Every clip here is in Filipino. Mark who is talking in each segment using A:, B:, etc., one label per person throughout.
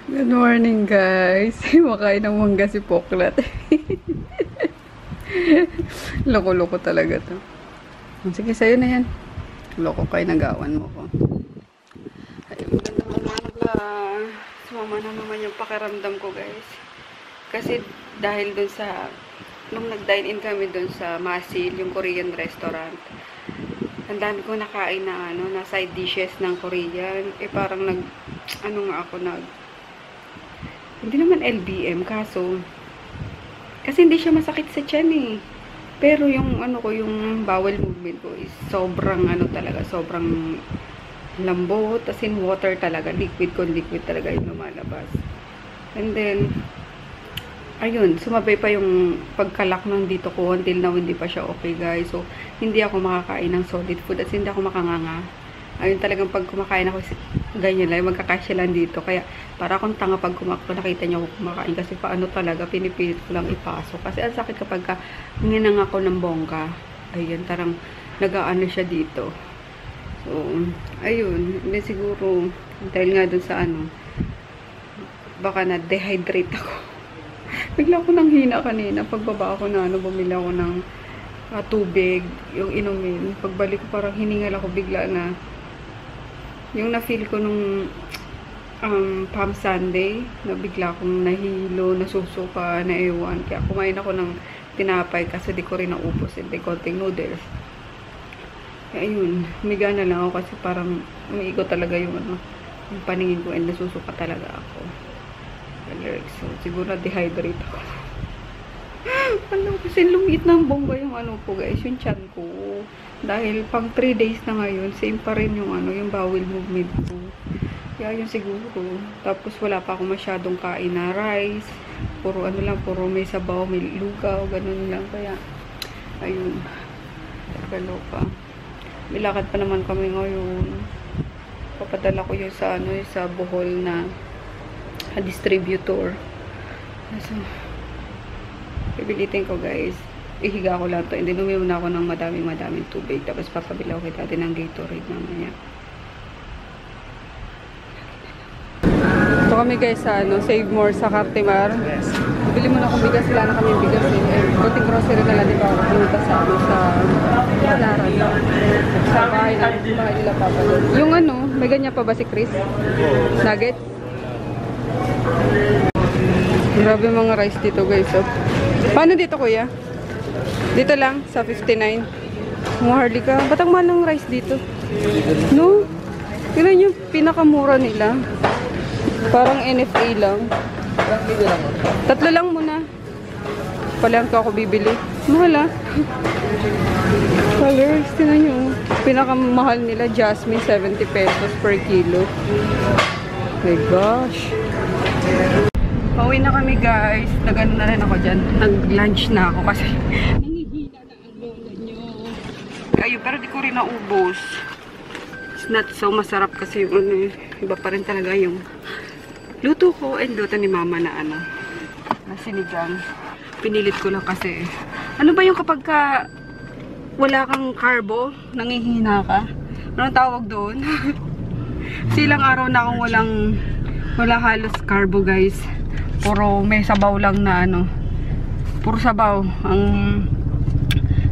A: Good morning, guys. Makain ng mangga si Poklat. Loko-loko talaga to. Sige, sa'yo na yan. Loko kayo, nagawan mo ko. Ayun, ganda umaga. Sumama na naman yung pakiramdam ko, guys. Kasi dahil dun sa, nung nag-dine-in kami dun sa Masil, yung Korean restaurant, ang dami ko nakain na, na side dishes ng Korean. Parang hindi naman LBM, kaso, kasi hindi siya masakit sa tiyan eh. Pero yung yung bowel movement ko is sobrang talaga, sobrang lambot, as in water talaga, liquid talaga yung lumalabas. And then, ayun, sumabay pa yung pagkalak ng dito ko until now hindi pa siya okay, guys. So, hindi ako makakain ng solid food at hindi ako makanganga. Ayun talagang pag kumakain ako, ganyan lang, magkakasya lang dito. Kaya, para akong tanga pag nakita niyo ako kumakain. Kasi paano talaga, pinipilit ko lang ipasok. Kasi ang sakit kapag ninang ako ng bongga. Ayun, tarang nag-aano siya dito. So, ayun. Hindi siguro, dahil nga dun sa baka na-dehydrate ako. Bigla ako nang hina kanina. Pagbaba ako na bumili ako ng tubig, yung inumin. Pagbalik ko parang hiningal ako bigla na. Yung na-feel ko nung Palm Sunday, na bigla akong nahilo, nasusuka, naewan. Kaya kumain ako ng tinapay kasi di ko rin naubos. Hindi, konting noodles. Kaya yun, humiga na lang ako kasi parang umiikot talaga yung paningin ko and nasusuka talaga ako. So, siguro dehydrate ako. Kasi lumiit ng bongga yung ko, guys, yung tiyan ko. Dahil pang 3 days na ngayon, same pa rin yung yung bowel movement ko. Kaya yun siguro. Tapos wala pa ako masyadong kain na rice. Puro puro may sabaw, may lugaw, ganun lang. Kaya, ayun. Kaloka. May lakad pa naman kami ngayon. Papadala ko yun sa sa Bohol na distributor. So, pipilitin ko, guys. Ihiga ko lang to. And then, uminom na ako ng madaming tubig. Tapos, papabilaw kita din ng Gatorade mamaya. Ito kami, guys, sa Save More sa Cartimar. Bili mo na akong bigas. Wala na kami bigas. Konting grocery na lang. Di ba ako pumunta sa Palaran. Sa bahay nila papa. Yung may ganyan pa ba si Chris? Nugget? Grabe mga rice dito, guys. Oh. Paano dito, kuya? Dito lang, sa 59. Hardly ka. Ba't ang mahal ng rice dito? No? Yun yung pinakamura nila. Parang NFA lang. 3 lang muna. Palang ko ako bibili. Mahal ah. Colors, tinan nyo. Pinakamahal nila, Jasmine, 70 pesos per kilo. My gosh. Pauwi na kami, guys. Nag-ano na rin ako dyan. Nag-lunch na ako kasi nangihina na ang lola nyo. Ayun, pero di ko rin naubos. It's not so masarap kasi yung iba pa rin talaga yung luto ko and luto ni mama na na sinigang. Pinilit ko lang kasi. Ano ba yung kapag wala kang carbo, nangihina ka? Anong tawag doon? Silang araw na akong wala halos carbo, guys. Puro may sabaw lang na puro sabaw ang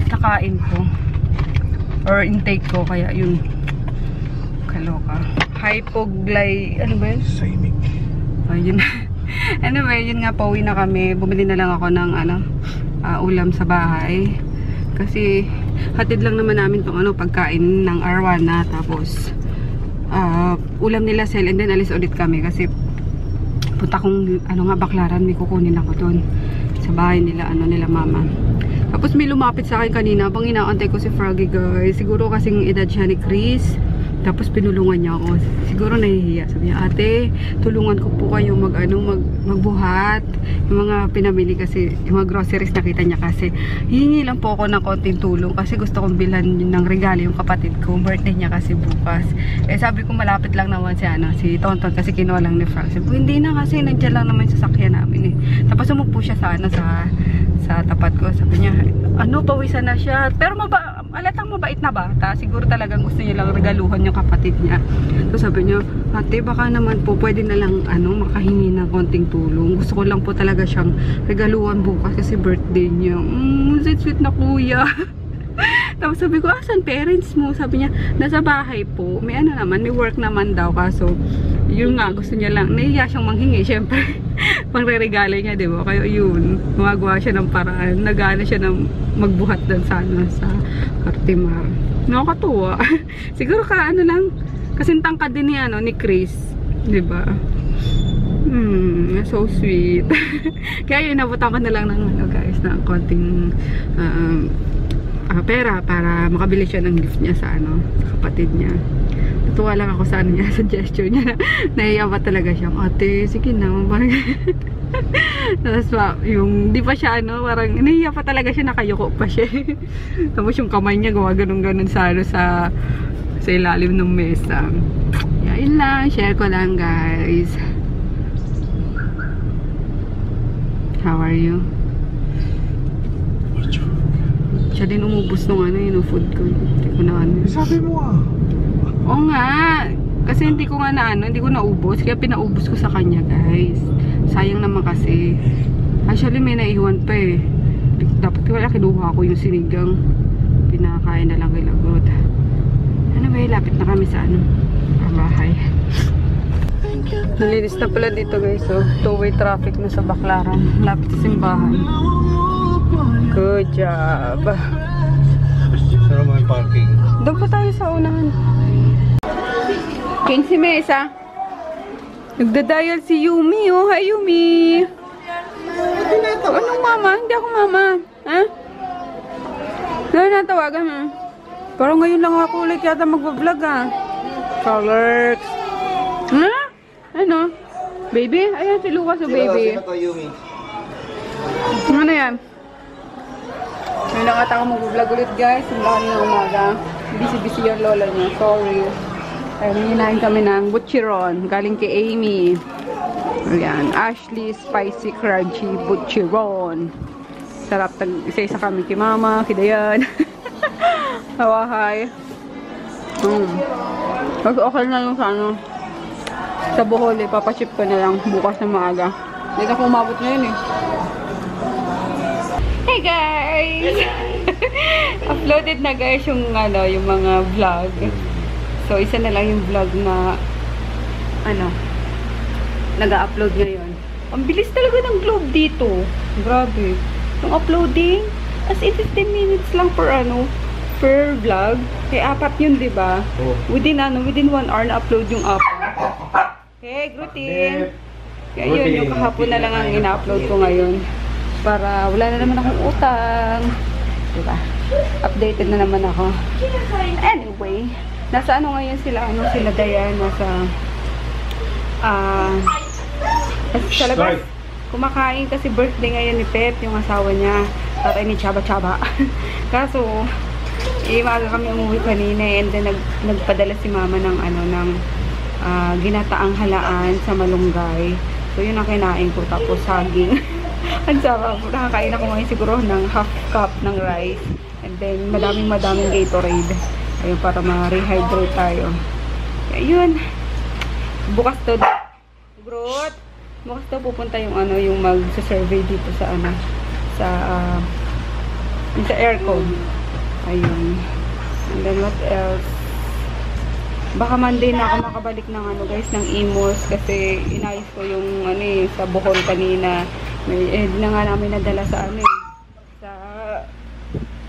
A: nakain ko or intake ko, kaya yun kaloka. Hypogly, ano ba yun?
B: Simic.
A: Ayun. Anyway, yun nga, pauwi na kami. Bumili na lang ako ng ulam sa bahay kasi hatid lang naman namin tong pagkain ng Arwana, tapos ulam nila sel, and then alis ulit kami kasi punta kong Baclaran, may kukunin ako doon sa bahay nila nila mama. Tapos may lumapit sa akin kanina habang inaantay ko si Froggy, guys. Siguro kasing edad siya ni Chris. Tapos pinulungan niya ako. Siguro nahihiya. Sabi niya, ate, tulungan ko po kayo magbuhat. Yung mga pinamili kasi, yung mga groceries nakita niya kasi. Hihingi lang po ako ng konting tulong kasi gusto kong bilhan ng regalo yung kapatid ko. Birthday niya kasi bukas. Eh sabi ko malapit lang naman si Tonton kasi kinuha lang ni Frank. Sabi ko, hindi na kasi nandiyan lang naman sa sasakyan namin eh. Tapos umupo siya sa tapat ko. Sabi niya, pawisan na siya. Pero alatang mabait na bata. Siguro talagang gusto niya lang regaluhan yung kapatid niya. So sabi niya, ate, baka naman po pwede na lang makahingi ng konting tulong. Gusto ko lang po talaga siyang regaluhan bukas kasi birthday niya. Sweet na kuya. Tapos sabi ko, asan parents mo? Sabi niya, nasa bahay po. May may work naman daw. Kaso, yun nga, gusto niya lang. Nahiya siyang manghingi, syempre. Pangre-regalo niya, diba? Kaya yun, gumagawa siya ng paraan. Nagana siya ng magbuhat doon sa Cartimar. Nakakatuwa. Siguro lang, kasintang ka din ni Chris. Diba? So sweet. Kaya yun, nabutan ko na lang ng guys, ng konting pera para makabili siya ng gift niya sa kapatid niya. Natuwa lang ako sa niya, sa gesture niya. Nahiya ba talaga siya, ate, sige na, tapos yung di pa siya parang nahiya pa talaga siya, nakayuko pa siya. Tapos yung kamay niya gawa ganun sa ilalim ng mesa. Yun lang, share ko lang guys. How are you? Siya din umubos nung yung food ko. Hindi ko na
B: Sabi mo
A: Oo nga. Kasi hindi ko naubos. Kaya pinaubos ko sa kanya guys. Sayang naman kasi. Actually may naiwan pa eh. Dapat wala kinuha ko yung sinigang. Pinakain na lang kay Lagot. Anyway, lapit na kami sa bahay. Nalinis na pala dito guys. Two-way traffic na sa Baclaran. Lapit sa simbahan. Good job.
B: Saan mo yung parking?
A: Doon pa tayo sa unahan. 15 mesa. Nagda-dial si Yumi. Oh, hi Yumi. Anong mama? Hindi ako mama. Ha? Natawagan mo. Parang ngayon lang ako ulit yata magbablog Colors. Ha? Ano? Baby? Ayan si Lucas o baby.
B: Sino to Yumi?
A: Ano yan? Ngayon lang ata ako mag-vlog ulit guys. Simula kami ng umaga. Busy-busy yung lola niya. Sorry. Kaya nanginahin kami ng butchiron. Galing kay Amy. Ayan. Ashley Spicy Crunchy Butchiron. Sarap. Isa-isa kami kay Mama, kay Dayan. Hawahay. Okay na yung sa Bohol. Papachip ko na lang bukas na maaga. Hindi na ako umabot ngayon eh. Hey guys! Uploaded na guys yung mga vlog. So isa na lang yung vlog na nag-upload ngayon. Ang bilis talaga ng Globe dito. Grabe. Yung uploading as in 15 minutes lang per vlog. Kaya 4 yun, 'di ba?
B: Oh.
A: Within 1 hour na upload yung 4. Hey, Grutin. Kaya yun, yung kahapon na lang ang ina-upload ko ngayon. Para wala na naman akong utang. Diba? Updated na naman ako. Anyway, nasa ngayon sila, sila Dayan, nasa sa labas. Kumakain kasi birthday ngayon ni Pep, yung asawa niya. Tatay ni Chaba Chaba. Kaso, maaga kami umuwi kanina and then nagpadala si Mama ng ginataang halaan sa malunggay. So yun ang kinain ko, tapos saging. Ang sarap. Nakakain ako ngayon siguro ng half cup ng rice. And then, madaming Gatorade. Ayun, para ma-rehydrate tayo. Kaya yun. Bukas to. Growth. Bukas to pupunta yung mag-survey dito sa sa aircon. Ayun. And then, what else? Baka Monday na ako makabalik ng guys, ng Imos. Kasi inayos ko yung sa Bohol kanina. Hindi na nga namin nadala sa sa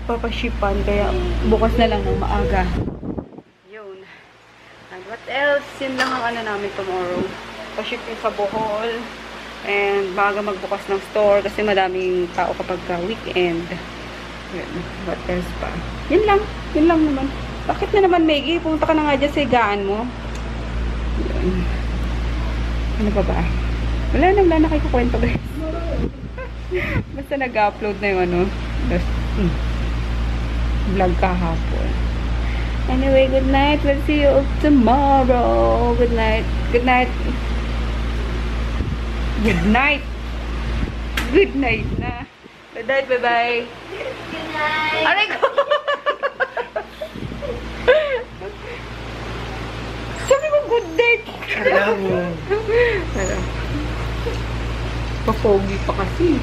A: papashipan, kaya bukas na lang ng maaga. Yun. And what else? Yun lang ang namin tomorrow. Pa-ship yung sa Bohol. And maaga magbukas ng store kasi madaming tao kapag weekend. Yun. What else pa? Yun lang. Yun lang naman. Bakit na naman, Maggie? Pumunta ka na nga dyan sa higaan mo. Yun. Ano pa ba? Wala na kayo kukwento guys. Basta nag-upload na yung vlog kahapon. Anyway, good night. We'll see you tomorrow. Good night. Good night. Good night. Good night na. Good night. Bye-bye. Good night. Aray ko. good date.
B: Alam mo.
A: Ano? Papogi pa kasi.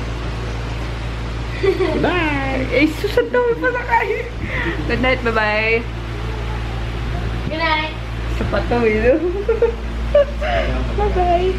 A: Bye! Eh, susad na may pasakay. Good night, bye-bye.
C: Good night.
A: Sa pato, yun. Bye-bye.